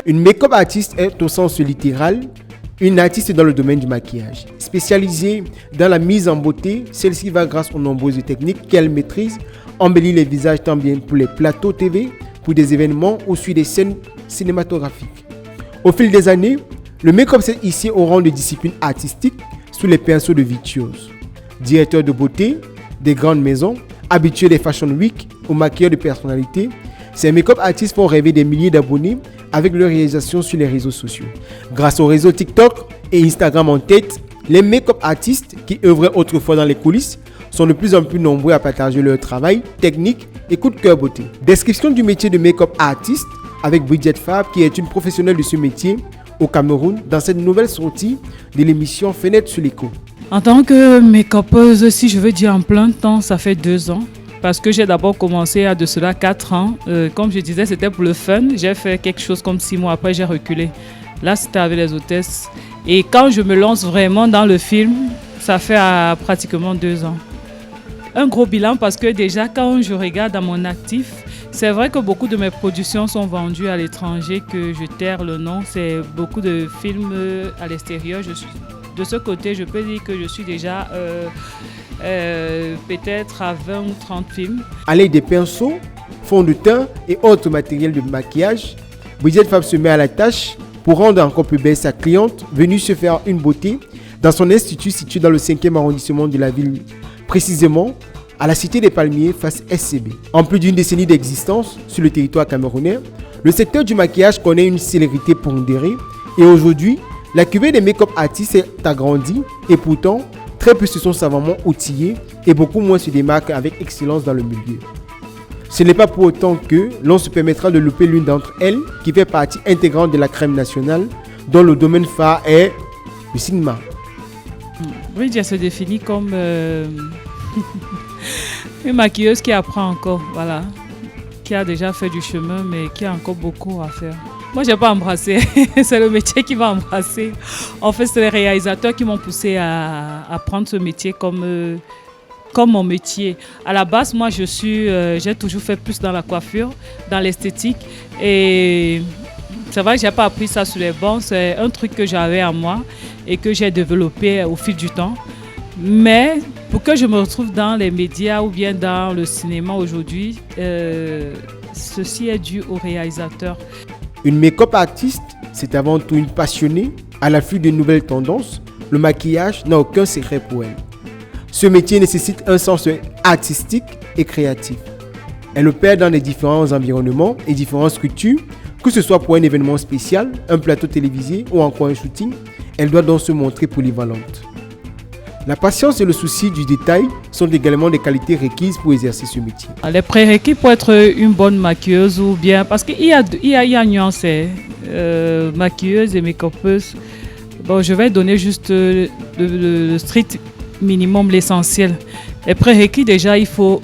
Une make-up artiste est au sens littéral une artiste dans le domaine du maquillage. Spécialisée dans la mise en beauté, celle-ci va grâce aux nombreuses techniques qu'elle maîtrise embellir les visages tant bien pour les plateaux TV, pour des événements ou sur des scènes cinématographiques. Au fil des années, le make-up s'est hissé au rang de discipline artistique sous les pinceaux de virtuoses. Directeur de beauté des grandes maisons, habitué des Fashion Week ou maquilleurs de personnalité, ces make-up artistes font rêver des milliers d'abonnés avec leurs réalisations sur les réseaux sociaux. Grâce au réseau TikTok et Instagram en tête, les make-up artistes qui œuvraient autrefois dans les coulisses sont de plus en plus nombreux à partager leur travail, technique et coup de cœur beauté. Description du métier de make-up artiste avec Bridget Fab, qui est une professionnelle de ce métier au Cameroun, dans cette nouvelle sortie de l'émission Fenêtre sur l'écho. En tant que make-upeuse, si je veux dire en plein temps, ça fait 2 ans. Parce que j'ai d'abord commencé à de cela 4 ans. Comme je disais, c'était pour le fun. J'ai fait quelque chose comme 6 mois après, j'ai reculé. Là, c'était avec les hôtesses. Et quand je me lance vraiment dans le film, ça fait pratiquement 2 ans. Un gros bilan parce que déjà, quand je regarde à mon actif, c'est vrai que beaucoup de mes productions sont vendues à l'étranger, que je terre le nom. C'est beaucoup de films à l'extérieur. De ce côté, je peux dire que je suis déjà peut-être à 20 ou 30 films. À l'aide des pinceaux, fond de teint et autres matériels de maquillage, Bridget Fab se met à la tâche pour rendre encore plus belle sa cliente venue se faire une beauté dans son institut situé dans le 5e arrondissement de la ville, précisément à la Cité des Palmiers face SCB. En plus d'une décennie d'existence sur le territoire camerounais, le secteur du maquillage connaît une célérité pondérée et aujourd'hui, la cuvée des make-up artistes s'est agrandie et pourtant, très peu se sont savamment outillés et beaucoup moins se démarquent avec excellence dans le milieu. Ce n'est pas pour autant que l'on se permettra de louper l'une d'entre elles qui fait partie intégrante de la crème nationale dont le domaine phare est le cinéma. Bridget se définit comme une maquilleuse qui apprend encore, voilà, qui a déjà fait du chemin mais qui a encore beaucoup à faire. Moi, je n'ai pas embrassé, c'est le métier qui m'a embrassé. En fait, c'est les réalisateurs qui m'ont poussé à prendre ce métier comme mon métier. À la base, moi, j'ai toujours fait plus dans la coiffure, dans l'esthétique. Et c'est vrai que je n'ai pas appris ça sur les bancs. C'est un truc que j'avais en moi et que j'ai développé au fil du temps. Mais pour que je me retrouve dans les médias ou bien dans le cinéma aujourd'hui, ceci est dû aux réalisateurs. Une make-up artiste, c'est avant tout une passionnée, à l'affût de nouvelles tendances. Le maquillage n'a aucun secret pour elle. Ce métier nécessite un sens artistique et créatif. Elle opère dans les différents environnements et différentes structures, que ce soit pour un événement spécial, un plateau télévisé ou encore un shooting. Elle doit donc se montrer polyvalente. La patience et le souci du détail sont également des qualités requises pour exercer ce métier. Les prérequis pour être une bonne maquilleuse ou bien... Parce qu'il y a nuance, maquilleuse et make-upeuse. Bon, je vais donner juste le strict minimum, l'essentiel. Les prérequis, déjà, il faut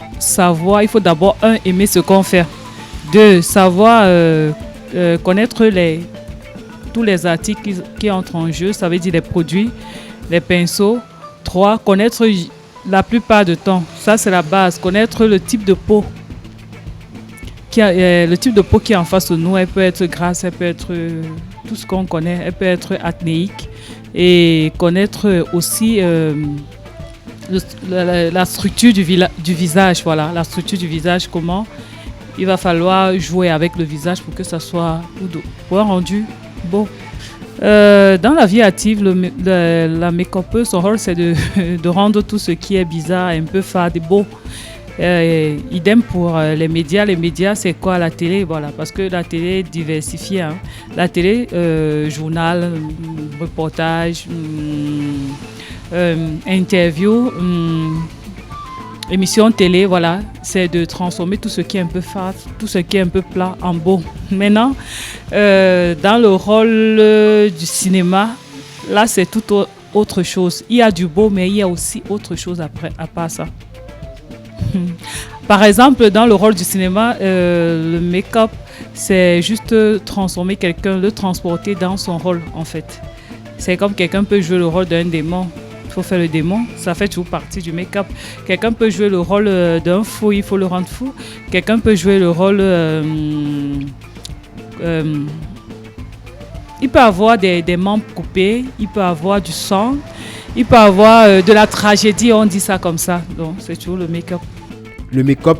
d'abord, aimer ce qu'on fait. 2, savoir connaître tous les articles qui entrent en jeu, ça veut dire les produits, les pinceaux. 3, connaître la plupart du temps, ça c'est la base, connaître le type de peau qui est en face de nous. Elle peut être grasse, elle peut être tout ce qu'on connaît, elle peut être acnéique, et connaître aussi la structure du visage, voilà, la structure du visage, comment il va falloir jouer avec le visage pour que ça soit pour un rendu beau. Dans la vie active, la make-upeuse, son rôle c'est de rendre tout ce qui est bizarre, un peu fade et beau. Idem pour les médias. Les médias, c'est quoi? La télé, voilà, parce que la télé est diversifiée. Hein. La télé, journal, reportage, interview, émission télé, voilà, c'est de transformer tout ce qui est un peu fade, tout ce qui est un peu plat en beau. Maintenant, dans le rôle du cinéma, là, c'est tout autre chose. Il y a du beau, mais il y a aussi autre chose après, à part ça. Par exemple, dans le rôle du cinéma, le make-up, c'est juste transformer quelqu'un, le transporter dans son rôle, en fait. C'est comme quelqu'un peut jouer le rôle d'un démon. Il faut faire le démon, ça fait toujours partie du make-up. Quelqu'un peut jouer le rôle d'un fou, il faut le rendre fou. Quelqu'un peut jouer le rôle il peut avoir des membres coupés, il peut avoir du sang, il peut avoir de la tragédie, on dit ça comme ça. Donc, c'est toujours le make-up. Le make-up,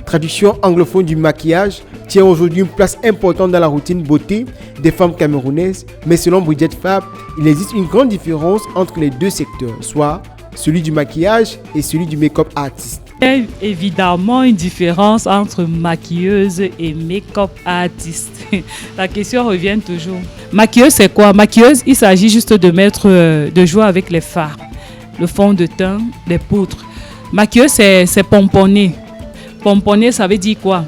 traduction anglophone du maquillage, tient aujourd'hui une place importante dans la routine beauté des femmes camerounaises. Mais selon Bridget Fab, il existe une grande différence entre les deux secteurs, soit celui du maquillage et celui du make-up artiste. Il y a évidemment une différence entre maquilleuse et make-up artiste. La question revient toujours. Maquilleuse, c'est quoi? Maquilleuse, il s'agit juste de jouer avec les fards, le fond de teint, les poudres. Maquilleuse, c'est pomponner. Pomponner, ça veut dire quoi?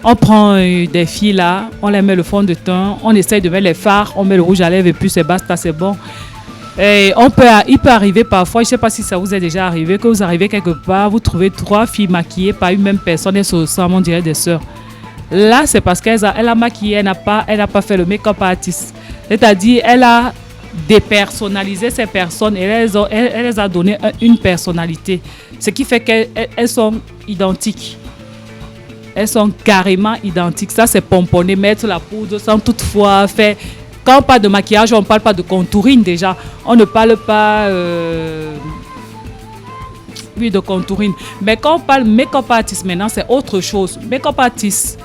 On prend des filles là, on les met le fond de teint, on essaye de mettre les fards, on met le rouge à lèvres et puis c'est basta, c'est bon. Et il peut arriver parfois, je ne sais pas si ça vous est déjà arrivé, que vous arrivez quelque part, vous trouvez 3 filles maquillées par une même personne, elles se ressemblent, on dirait des sœurs. Là, c'est parce qu'elle a maquillé, elle n'a pas fait le make-up artist. C'est-à-dire, elle a dépersonnalisé ces personnes et elle les a donné une personnalité. Ce qui fait qu'elles sont identiques. Elles sont carrément identiques. Ça, c'est pomponner, mettre la poudre sans toutefois faire... Quand on parle de maquillage, on ne parle pas de contouring déjà. On ne parle pas de contouring. Mais quand on parle make-up artist maintenant, c'est autre chose. Make-up artist,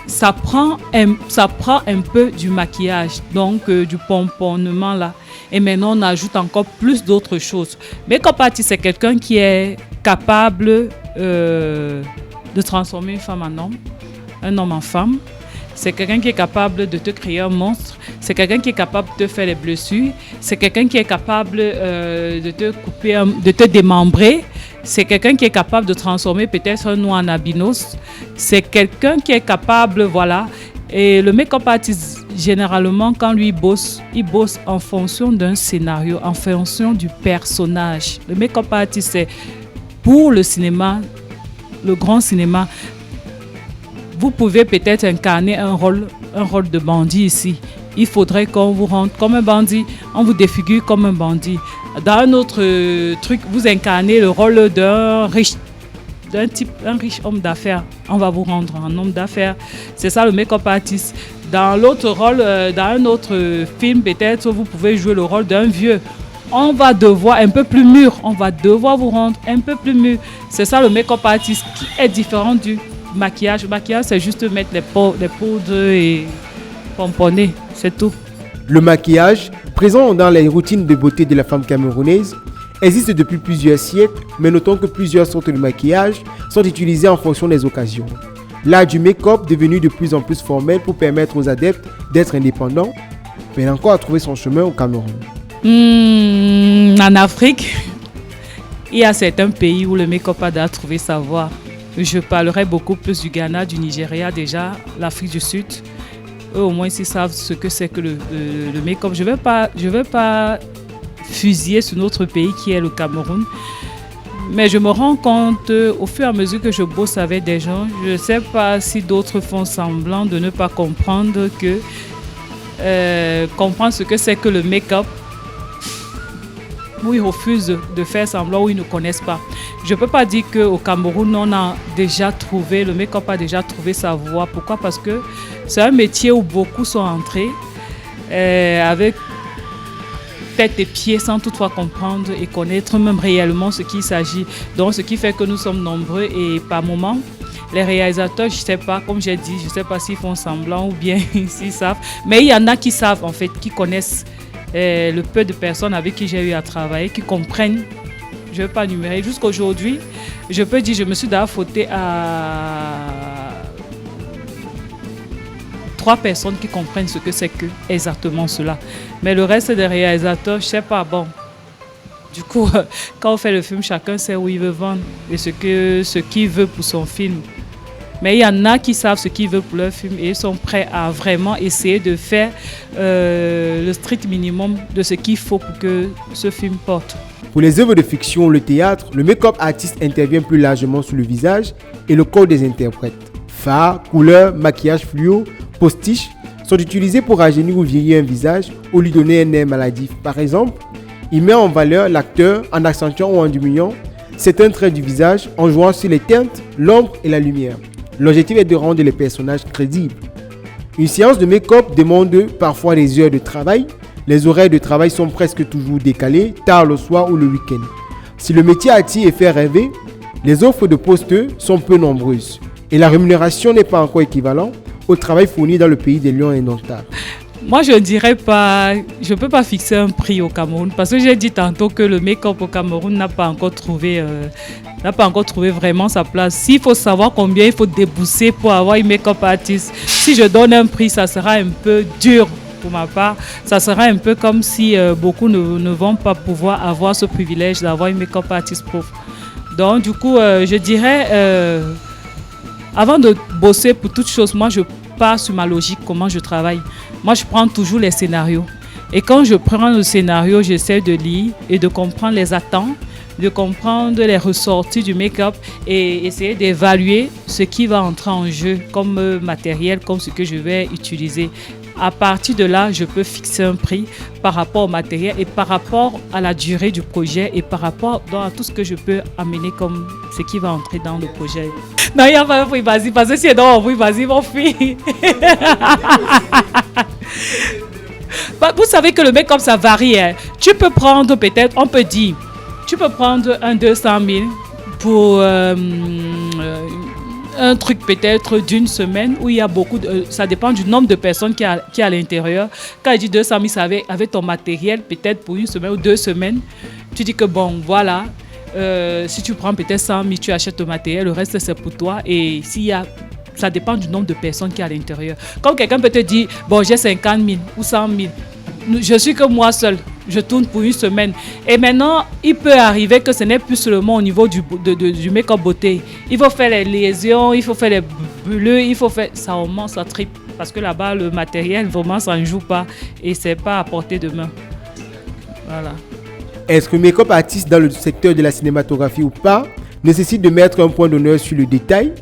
ça prend un peu du maquillage, donc du pomponnement là. Et maintenant, on ajoute encore plus d'autres choses. Make-up artist, c'est quelqu'un qui est capable de transformer une femme en homme, un homme en femme. C'est quelqu'un qui est capable de te créer un monstre. C'est quelqu'un qui est capable de te faire les blessures. C'est quelqu'un qui est capable de te couper, de te démembrer. C'est quelqu'un qui est capable de transformer peut-être un noix en albinos. C'est quelqu'un qui est capable, voilà. Et le make-up artist, généralement, quand lui il bosse en fonction d'un scénario, en fonction du personnage. Le make-up artist, c'est pour le cinéma, le grand cinéma. Vous pouvez peut-être incarner un rôle de bandit ici. Il faudrait qu'on vous rende comme un bandit, on vous défigure comme un bandit. Dans un autre truc, vous incarnez le rôle d'un riche homme d'affaires. On va vous rendre un homme d'affaires. C'est ça le make-up artist. Dans l'autre rôle, dans un autre film, peut-être vous pouvez jouer le rôle d'un vieux. On va devoir un peu plus mûr. On va devoir vous rendre un peu plus mûr. C'est ça le make-up artist qui est différent du maquillage. Le maquillage, c'est juste mettre les poudres et pomponner. C'est tout. Le maquillage, présent dans les routines de beauté de la femme camerounaise, existe depuis plusieurs siècles, mais notons que plusieurs sortes de maquillage sont utilisées en fonction des occasions. L'art du make-up devenu de plus en plus formel pour permettre aux adeptes d'être indépendants, mais encore à trouver son chemin au Cameroun. En Afrique, il y a certains pays où le make-up a trouvé sa voie. Je parlerai beaucoup plus du Ghana, du Nigeria déjà, l'Afrique du Sud. Eux au moins ils savent ce que c'est que le make-up. Je vais pas fusiller sur notre pays qui est le Cameroun. Mais je me rends compte au fur et à mesure que je bosse avec des gens, je ne sais pas si d'autres font semblant de ne pas comprendre comprendre ce que c'est que le make-up, où ils refusent de faire semblant, où ils ne connaissent pas. Je ne peux pas dire qu'au Cameroun, on a déjà trouvé, le make-up a déjà trouvé sa voie. Pourquoi? Parce que c'est un métier où beaucoup sont entrés avec tête et pieds sans toutefois comprendre et connaître même réellement ce qu'il s'agit. Donc, ce qui fait que nous sommes nombreux et par moment, les réalisateurs, je ne sais pas, comme j'ai dit, je ne sais pas s'ils font semblant ou bien s'ils savent. Mais il y en a qui savent, en fait, qui connaissent le peu de personnes avec qui j'ai eu à travailler, qui comprennent. Je ne vais pas numérer. Jusqu'aujourd'hui, je peux dire, je me suis d'ailleurs fauté à 3 personnes qui comprennent ce que c'est que exactement cela. Mais le reste des réalisateurs, je ne sais pas. Bon, du coup, quand on fait le film, chacun sait où il veut vendre et ce qu'il veut pour son film. Mais il y en a qui savent ce qu'ils veulent pour leur film et ils sont prêts à vraiment essayer de faire le strict minimum de ce qu'il faut pour que ce film porte. Pour les œuvres de fiction ou le théâtre, le make-up artiste intervient plus largement sur le visage et le corps des interprètes. Fards, couleurs, maquillage fluo, postiches sont utilisés pour rajeunir ou vieillir un visage ou lui donner un air maladif. Par exemple, il met en valeur l'acteur en accentuant ou en diminuant certains traits du visage en jouant sur les teintes, l'ombre et la lumière. L'objectif est de rendre les personnages crédibles. Une séance de make-up demande parfois des heures de travail. Les horaires de travail sont presque toujours décalés, tard le soir ou le week-end. Si le métier attire et fait rêver, les offres de postes sont peu nombreuses et la rémunération n'est pas encore équivalente au travail fourni dans le pays des lions indomptables. Moi, je dirais pas, je peux pas fixer un prix au Cameroun parce que j'ai dit tantôt que le make-up au Cameroun n'a pas encore trouvé vraiment sa place. S'il faut savoir combien il faut débourser pour avoir une make-up artiste, si je donne un prix, ça sera un peu dur pour ma part. Ça sera un peu comme si beaucoup ne vont pas pouvoir avoir ce privilège d'avoir une make-up artist prof. Donc, du coup, je dirais, avant de bosser pour toute chose, moi, je pars sur ma logique, comment je travaille. Moi, je prends toujours les scénarios. Et quand je prends le scénario, j'essaie de lire et de comprendre les attentes, de comprendre les ressorties du make-up et essayer d'évaluer ce qui va entrer en jeu comme matériel, comme ce que je vais utiliser. À partir de là, je peux fixer un prix par rapport au matériel et par rapport à la durée du projet et par rapport à tout ce que je peux amener comme ce qui va entrer dans le projet. Non, il n'y a pas un prix, vas-y, parce que si dans un prix, vas-y, mon fils. Vous savez que le make-up, ça varie. Hein. Tu peux prendre peut-être, on peut dire, tu peux prendre un 200 000 pour un truc peut-être d'une semaine où il y a beaucoup de... ça dépend du nombre de personnes qui est à l'intérieur. Quand il dit 200 000, ça avec ton matériel, peut-être pour une semaine ou 2 semaines, tu dis que bon, voilà, si tu prends peut-être 100 000, tu achètes ton matériel, le reste c'est pour toi. Et s'il y a... ça dépend du nombre de personnes qui est à l'intérieur. Comme quelqu'un peut te dire, bon, j'ai 50 000 ou 100 000, je suis que moi seul. Je tourne pour une semaine. Et maintenant, il peut arriver que ce n'est plus seulement au niveau du make-up beauté. Il faut faire les lésions, il faut faire les bleus, il faut faire... Ça augmente, ça triple. Parce que là-bas, le matériel, vraiment, ça ne joue pas. Et ce n'est pas à portée de main. Voilà. Est-ce que make-up artiste dans le secteur de la cinématographie ou pas nécessite de mettre un point d'honneur sur le détail,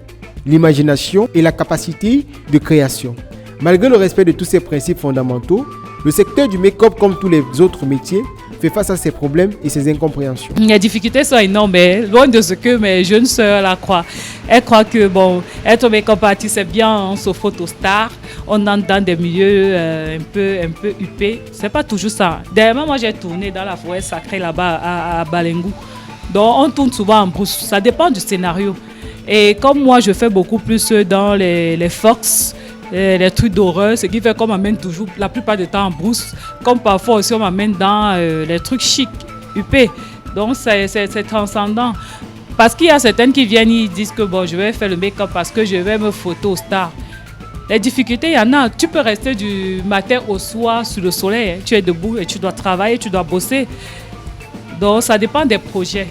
l'imagination et la capacité de création? Malgré le respect de tous ces principes fondamentaux, le secteur du make-up, comme tous les autres métiers, fait face à ces problèmes et ces incompréhensions. Les difficultés sont énormes, mais loin de ce que mes jeunes sœurs la croient. Elles croient que bon, être make-up artiste, c'est bien, on se photostar, on entre dans des milieux un peu huppés. C'est pas toujours ça. Dernièrement, moi, j'ai tourné dans la forêt sacrée là-bas à Balengou. Donc, on tourne souvent en brousse. Ça dépend du scénario. Et comme moi, je fais beaucoup plus dans les Fox, les trucs d'horreur, ce qui fait qu'on m'amène toujours la plupart du temps en brousse, comme parfois aussi on m'amène dans les trucs chics, huppés. Donc c'est transcendant. Parce qu'il y a certaines qui viennent, ils disent que bon, je vais faire le make-up parce que je vais me photo star. Les difficultés, il y en a. Tu peux rester du matin au soir sous le soleil. Hein. Tu es debout et tu dois travailler, tu dois bosser. Donc ça dépend des projets.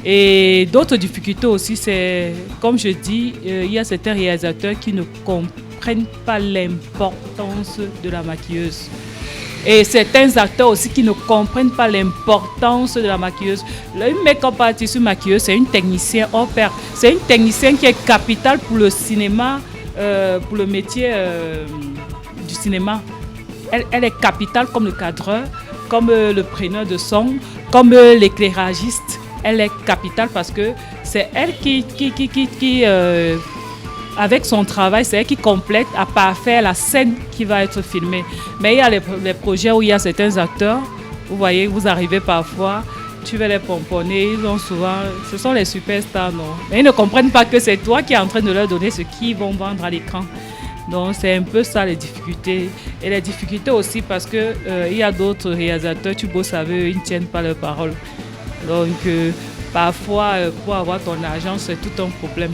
Et d'autres difficultés aussi, c'est, comme je dis, il y a certains réalisateurs qui ne comprennent pas l'importance de la maquilleuse. Et certains acteurs aussi qui ne comprennent pas l'importance de la maquilleuse. Une make-up artist, une maquilleuse, c'est une technicienne hors pair. C'est une technicienne qui est capitale pour le cinéma, pour le métier du cinéma. Elle est capitale comme le cadreur, comme le preneur de son, comme l'éclairagiste. Elle est capitale parce que c'est elle qui avec son travail, c'est elle qui complète à parfaire la scène qui va être filmée. Mais il y a les projets où il y a certains acteurs, vous voyez, vous arrivez parfois, tu vas les pomponner, ils ont souvent, ce sont les superstars, non. Mais ils ne comprennent pas que c'est toi qui es en train de leur donner ce qu'ils vont vendre à l'écran. Donc c'est un peu ça les difficultés. Et les difficultés aussi parce que il y a d'autres réalisateurs, tu bosses avec eux, ils ne tiennent pas leurs paroles. Donc parfois, pour avoir ton argent, c'est tout un problème.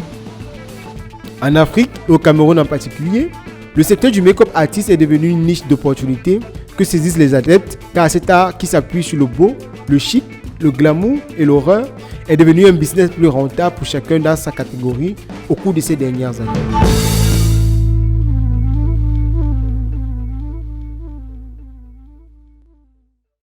En Afrique, et au Cameroun en particulier, le secteur du make-up artiste est devenu une niche d'opportunités que saisissent les adeptes, car cet art qui s'appuie sur le beau, le chic, le glamour et l'horreur est devenu un business plus rentable pour chacun dans sa catégorie au cours de ces dernières années.